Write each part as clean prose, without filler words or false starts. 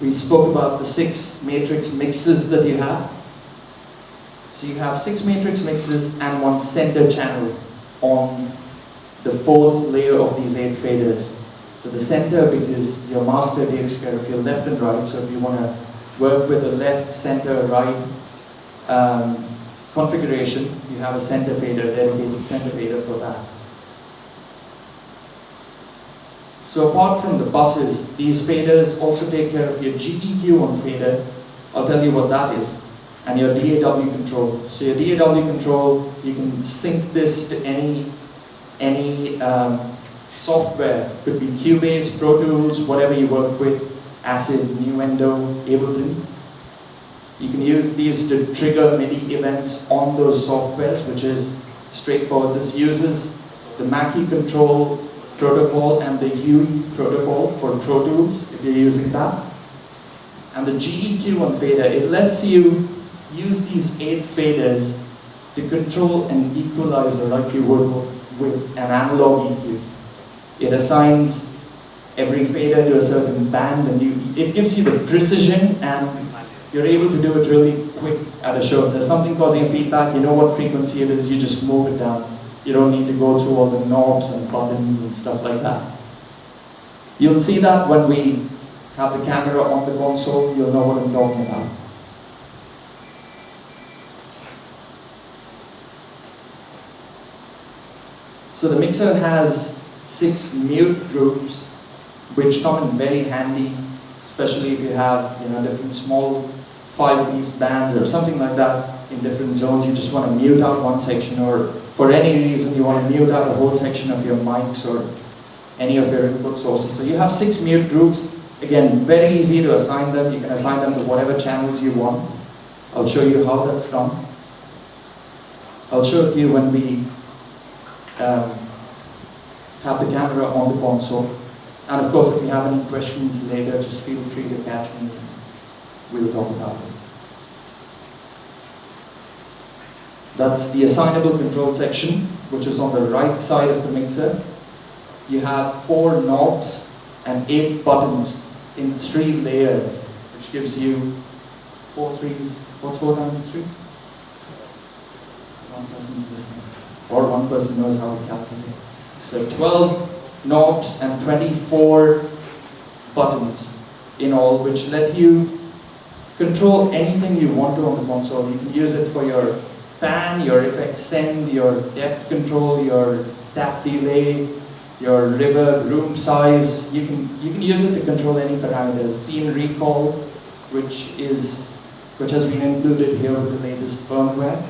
we spoke about the 6 matrix mixes that you have. So you have 6 matrix mixes and 1 center channel on the 4th layer of these 8 faders. So the center, because your master takes care of your left and right, so if you want to work with a left, center, right configuration, you have a center fader, dedicated center fader for that. So apart from the buses, these faders also take care of your GEQ on fader. I'll tell you what that is. And your DAW control. So your DAW control, you can sync this to any software. Could be Cubase, Pro Tools, whatever you work with, Acid, Nuendo, Ableton. You can use these to trigger MIDI events on those softwares, which is straightforward. This uses the Mackie control protocol and the Huey protocol for Pro Tools, if you're using that. And the GEQ on fader, it lets you use these 8 faders to control an equalizer like you would with an analog EQ. It assigns every fader to a certain band, and it gives you the precision, and you're able to do it really quick at a show. If there's something causing feedback, you know what frequency it is, you just move it down. You don't need to go through all the knobs and buttons and stuff like that. You'll see that when we have the camera on the console, you'll know what I'm talking about. So the mixer has 6 mute groups, which come in very handy, especially if you have different small 5-piece bands or something like that in different zones. You just want to mute out one section, or for any reason you want to mute out a whole section of your mics or any of your input sources. So you have 6 mute groups. Again, very easy to assign them. You can assign them to whatever channels you want. I'll show you how that's done. I'll show it to you when we have the camera on the console. And of course, if you have any questions later, just feel free to catch me. We'll talk about it. That's the Assignable Control section, which is on the right side of the mixer. You have 4 knobs and 8 buttons in 3 layers, which gives you 4 3s. What's 4 times 3? One person's listening. Or one person knows how to calculate. So 12 knobs and 24 buttons in all, which let you control anything you want to on the console. You can use it for your pan, your effect send, your depth control, your tap delay, your reverb, room size. You can use it to control any parameters. Scene recall, which has been included here with the latest firmware.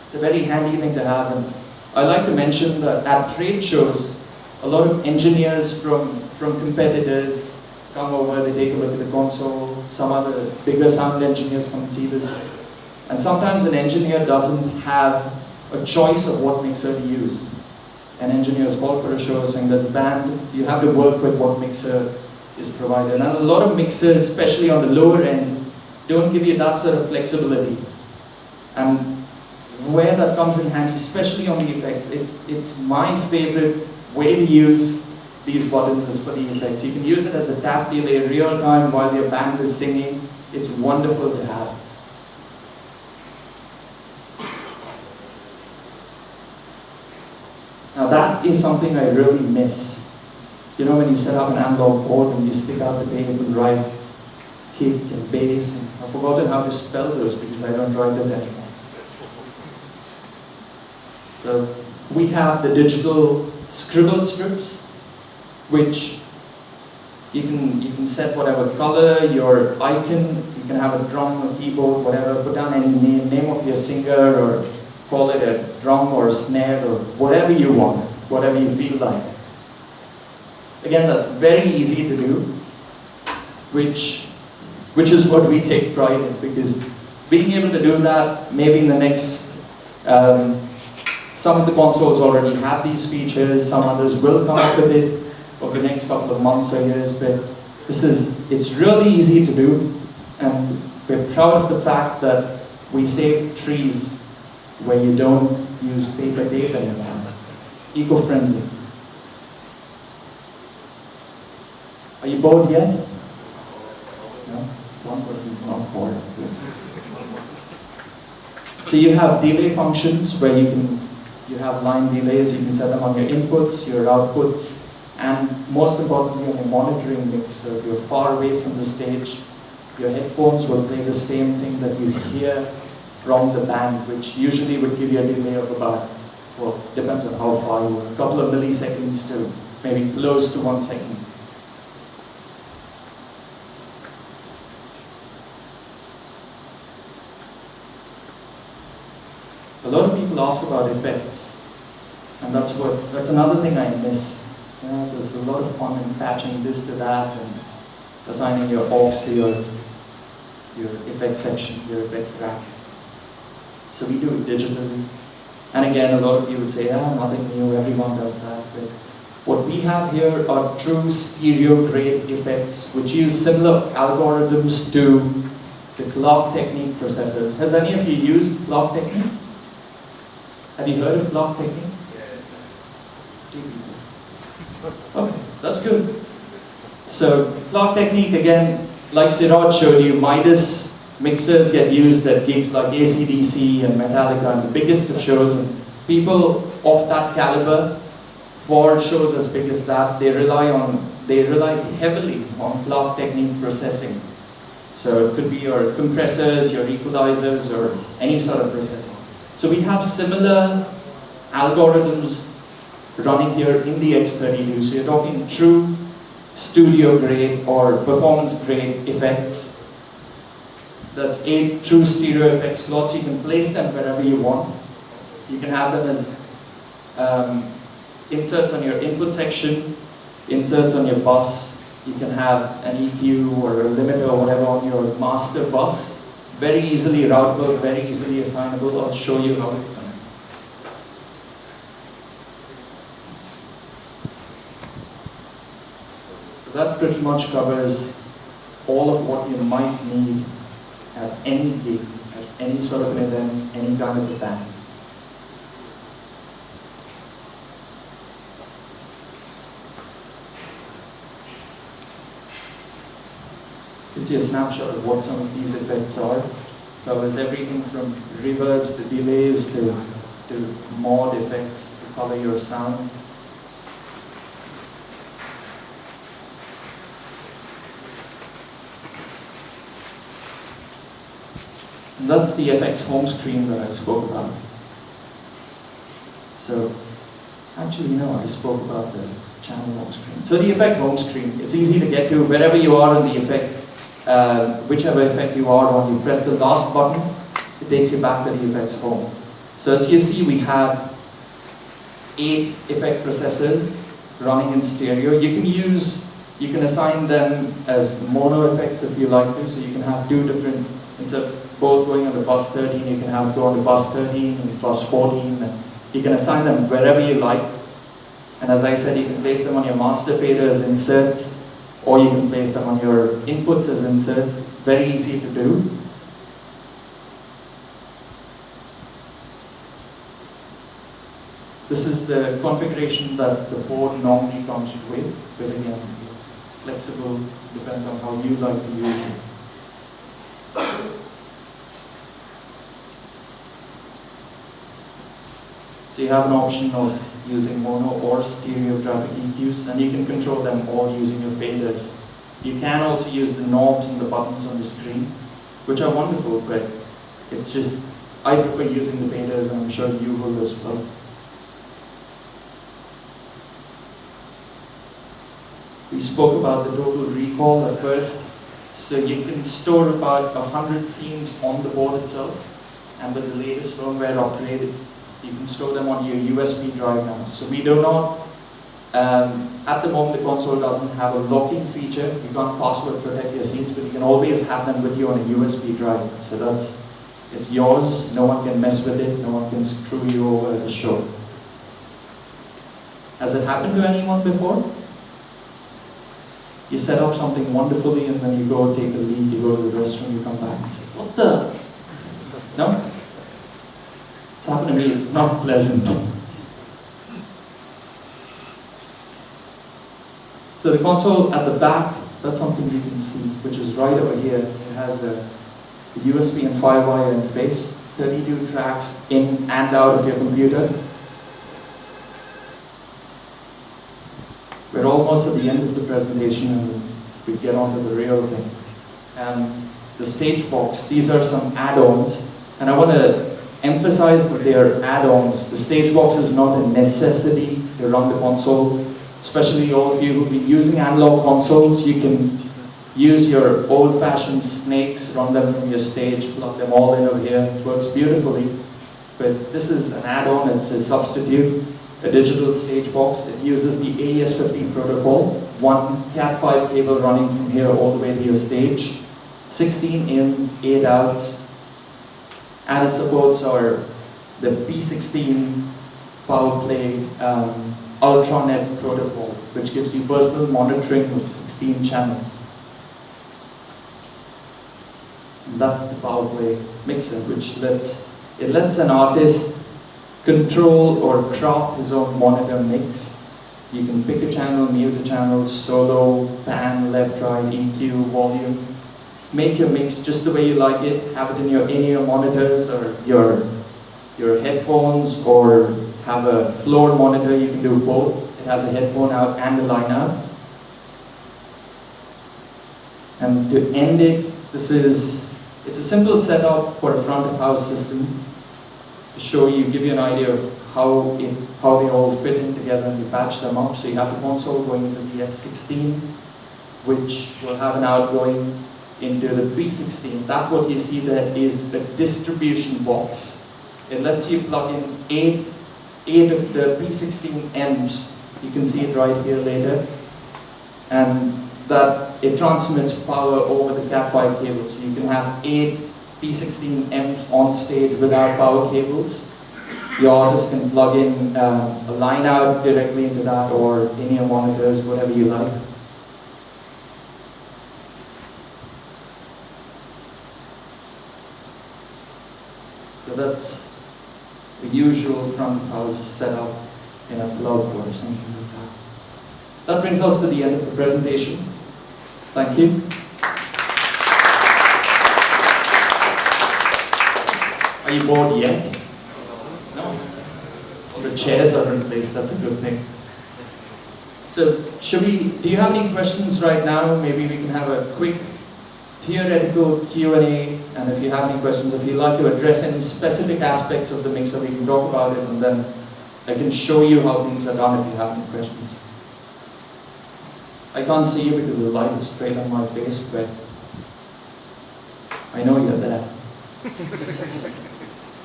It's a very handy thing to have. And I like to mention that at trade shows, a lot of engineers from competitors come over, they take a look at the console. Some other bigger sound engineers come and see this. And sometimes an engineer doesn't have a choice of what mixer to use. An engineer is called for a show saying there's a band, you have to work with what mixer is provided. And a lot of mixers, especially on the lower end, don't give you that sort of flexibility. And where that comes in handy, especially on the effects, it's my favorite way to use these buttons is for the effects. You can use it as a tap delay real time while your band is singing. It's wonderful to have. Now that is something I really miss. You know, when you set up an analog board and you stick out the tape and write kick and bass, and I've forgotten how to spell those because I don't write it anymore. So we have the digital Scribble strips, which you can set whatever color, your icon, you can have a drum, a keyboard, whatever, put down any name of your singer, or call it a drum or a snare, or whatever you want, whatever you feel like. Again, that's very easy to do, which is what we take pride in, because being able to do that, maybe in the next, some of the consoles already have these features, some others will come up with it over the next couple of months or years, but it's really easy to do, and we're proud of the fact that we save trees where you don't use paper tape anymore. Eco-friendly. Are you bored yet? person's not bored. So you have delay functions where you have line delays, you can set them on your inputs, your outputs, and most importantly on your monitoring mix. So if you're far away from the stage, your headphones will play the same thing that you hear from the band, which usually would give you a delay of about, well, depends on how far you are, a couple of milliseconds to maybe close to 1 second. A lot of people ask about effects, and that's another thing I miss. You know, there's a lot of fun in patching this to that and assigning your aux to your effects section, your effects rack. So we do it digitally. And again, a lot of you would say, nothing new, everyone does that. But what we have here are true stereo grade effects, which use similar algorithms to the clock technique processors. Has any of you used clock technique? Have you heard of clock technique? Okay, that's good. So clock technique, again, like Siraj showed you, Midas mixers get used at gigs like AC/DC and Metallica and the biggest of shows. And people of that caliber, for shows as big as that, they rely heavily on clock technique processing. So it could be your compressors, your equalizers, or any sort of processing. So we have similar algorithms running here in the X32. So you're talking true studio grade or performance grade effects. That's 8 true stereo effect slots. You can place them wherever you want. You can have them as inserts on your input section, inserts on your bus. You can have an EQ or a limiter or whatever on your master bus. Very easily routable, very easily assignable. I'll show you how it's done. So that pretty much covers all of what you might need at any gig, at any sort of an event, any kind of a band. This gives you a snapshot of what some of these effects are. Covers everything from reverbs to delays to mod effects to color your sound. And that's the effects home screen that I spoke about. So, actually, no, I spoke about the channel home screen. So the effect home screen, it's easy to get to wherever you are in the effect. Whichever effect you are on, you press the last button, it takes you back to the effects home. So as you see, we have 8 effect processors running in stereo. You can assign them as mono effects if you like to, so you can have 2 different, instead of both going on the bus 13, you can have it go on the bus 13 and bus 14, and you can assign them wherever you like. And as I said, you can place them on your master fader as inserts, or you can place them on your inputs as inserts. It's very easy to do. This is the configuration that the board normally comes with, but again, it's flexible, depends on how you like to use it. So you have an option of using mono or stereo traffic EQs, and you can control them all using your faders. You can also use the knobs and the buttons on the screen, which are wonderful, but it's just, I prefer using the faders, and I'm sure you will as well. We spoke about the total recall at first. So you can store about 100 scenes on the board itself, and with the latest firmware upgrade, you can store them on your USB drive now. So we do not, at the moment the console doesn't have a locking feature. You can't password protect your scenes, but you can always have them with you on a USB drive. So it's yours, no one can mess with it, no one can screw you over the show. Has it happened to anyone before? You set up something wonderfully and then you go take a leak, you go to the restroom, you come back and say, what the? No? It's happened to me, it's not pleasant. So the console at the back That's something you can see, which is right over here. It has a USB and Firewire interface, 32 tracks in and out of your computer. We're almost at the end of the presentation and we get on to the real thing. The stage box, these are some add-ons, and I want to emphasize that they are add-ons. The stage box is not a necessity to run the console. Especially all of you who've been using analog consoles, you can use your old-fashioned snakes, run them from your stage, plug them all in over here. It works beautifully. But this is an add-on, it's a substitute, a digital stage box. It uses the AES-50 protocol, one Cat5 cable running from here all the way to your stage, 16 ins, 8 outs, and it supports the P16 PowerPlay Ultranet protocol, which gives you personal monitoring of 16 channels. And that's the PowerPlay mixer, which lets an artist control or craft his own monitor mix. You can pick a channel, mute a channel, solo, pan, left, right, EQ, volume. Make your mix just the way you like it. Have it in your monitors or your headphones, or have a floor monitor. You can do both. It has a headphone out and a line out. And to end it, it's a simple setup for a front of house system to show you, give you an idea of how they all fit in together, and you patch them up. So you have the console going into the S16, which will have an outgoing into the P16. That what you see there is a distribution box. It lets you plug in eight of the P16 M's. You can see it right here later. And that it transmits power over the Cat5 cable. So you can have 8 P16 M's on stage without power cables. Your artist can plug in a line out directly into that, or in your monitors, whatever you like. So that's the usual front of house setup in a club or something like that. That brings us to the end of the presentation. Thank you. Are you bored yet? No? Well, the chairs are in place, that's a good thing. So, do you have any questions right now? Maybe we can have a quick theoretical Q&A, and if you have any questions, if you'd like to address any specific aspects of the mixer, we can talk about it, and then I can show you how things are done if you have any questions. I can't see you because the light is straight on my face, but I know you're there.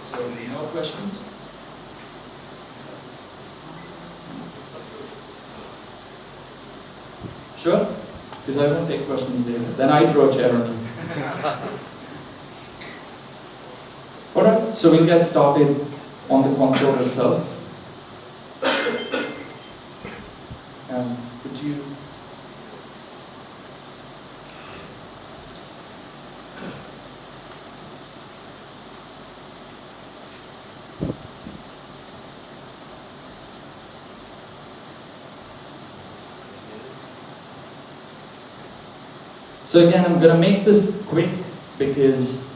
So, no questions? That's good. Sure? Because I won't take questions later. Then I throw a chair on you. Alright, so we'll get started on the console itself. Could you... So again, I'm going to make this quick because